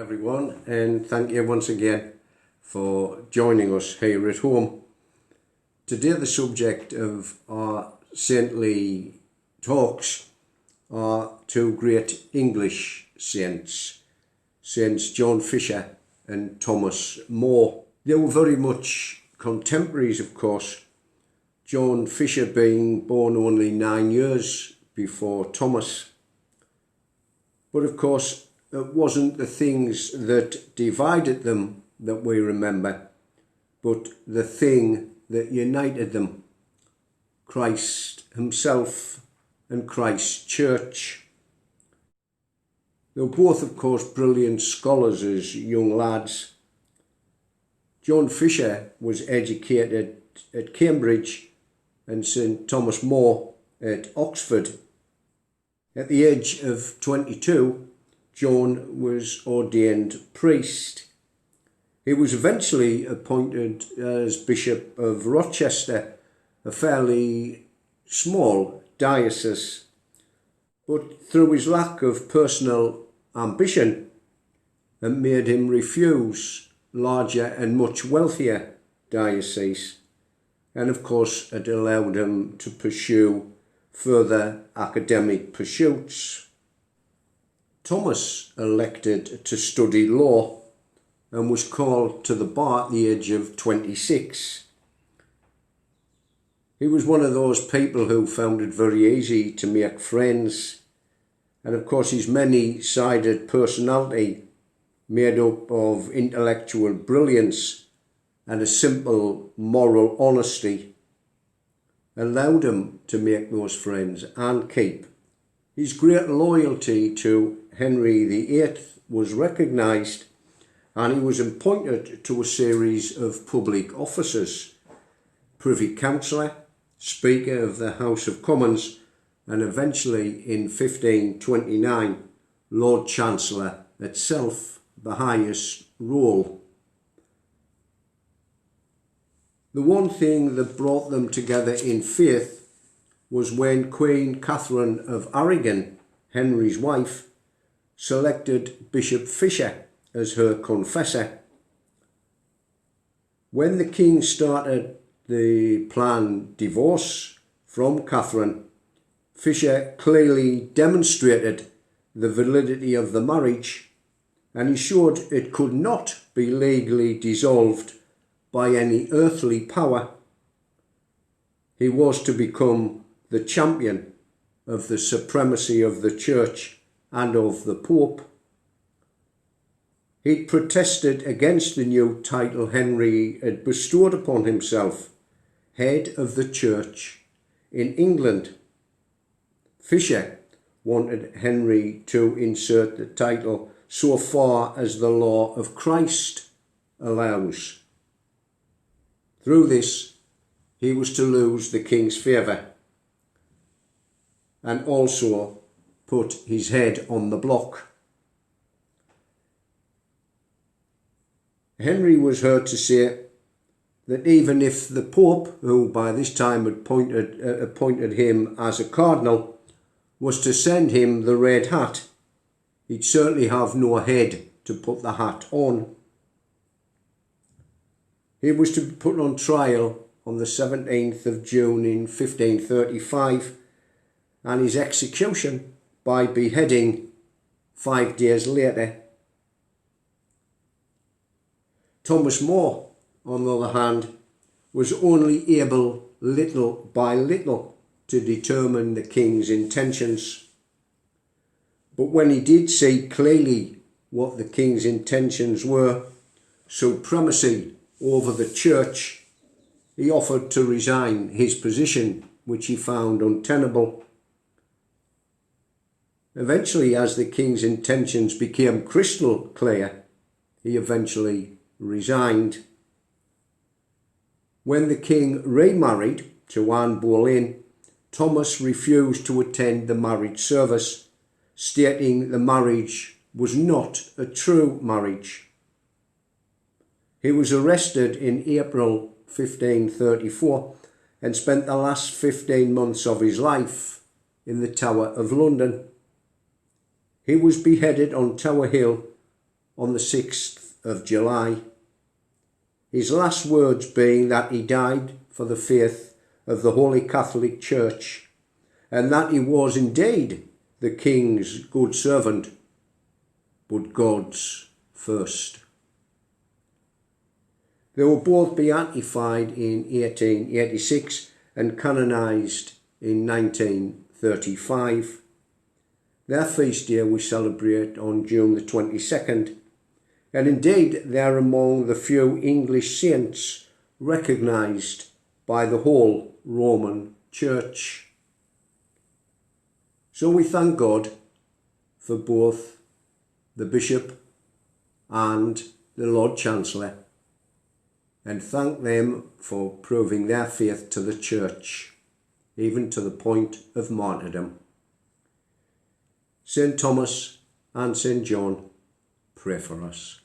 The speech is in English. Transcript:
everyone, and thank you once again for joining us here at home. Today the subject of our saintly talks are two great English saints, Saints John Fisher and Thomas More. They were very much contemporaries, of course, John Fisher being born only 9 years before Thomas. But of course, it wasn't the things that divided them that we remember, but the thing that united them, Christ himself and Christ's church. They were both, of course, brilliant scholars as young lads. John Fisher was educated at Cambridge and St Thomas More at Oxford. At the age of 22, John was ordained priest. He was eventually appointed as Bishop of Rochester, a fairly small diocese, but through his lack of personal ambition, it made him refuse larger and much wealthier dioceses, and of course it allowed him to pursue further academic pursuits. Thomas elected to study law and was called to the bar at the age of 26. He was one of those people who found it very easy to make friends, and of course his many-sided personality, made up of intellectual brilliance and a simple moral honesty, allowed him to make those friends and keep. His great loyalty to Henry VIII was recognised, and he was appointed to a series of public offices: Privy Councillor, Speaker of the House of Commons, and eventually in 1529, Lord Chancellor itself, the highest role. The one thing that brought them together in faith was when Queen Catherine of Aragon, Henry's wife, selected Bishop Fisher as her confessor. When the king started the planned divorce from Catherine, Fisher clearly demonstrated the validity of the marriage, and he showed it could not be legally dissolved by any earthly power. He was to become the champion of the supremacy of the Church and of the Pope. He'd protested against the new title Henry had bestowed upon himself, head of the Church in England. Fisher wanted Henry to insert the title so far as the law of Christ allows. Through this, he was to lose the king's favour and also put his head on the block. Henry was heard to say that even if the Pope, who by this time had appointed him as a cardinal, was to send him the red hat, he'd certainly have no head to put the hat on. He was to be put on trial on the 17th of June in 1535, and his execution by beheading 5 days later. Thomas More, on the other hand, was only able little by little to determine the king's intentions. But when he did see clearly what the king's intentions were, supremacy over the church, he offered to resign his position, which he found untenable. Eventually, as the king's intentions became crystal clear, he eventually resigned. When the king remarried to Anne Boleyn, Thomas refused to attend the marriage service, stating the marriage was not a true marriage. He was arrested in April 1534 and spent the last 15 months of his life in the Tower of London. He was beheaded on Tower Hill on the 6th of July, his last words being that he died for the faith of the Holy Catholic Church, and that he was indeed the King's good servant, but God's first. They were both beatified in 1886 and canonised in 1935. Their feast day we celebrate on June the 22nd, and indeed they are among the few English saints recognised by the whole Roman Church. So we thank God for both the Bishop and the Lord Chancellor, and thank them for proving their faith to the Church, even to the point of martyrdom. St. Thomas and St. John, pray for us.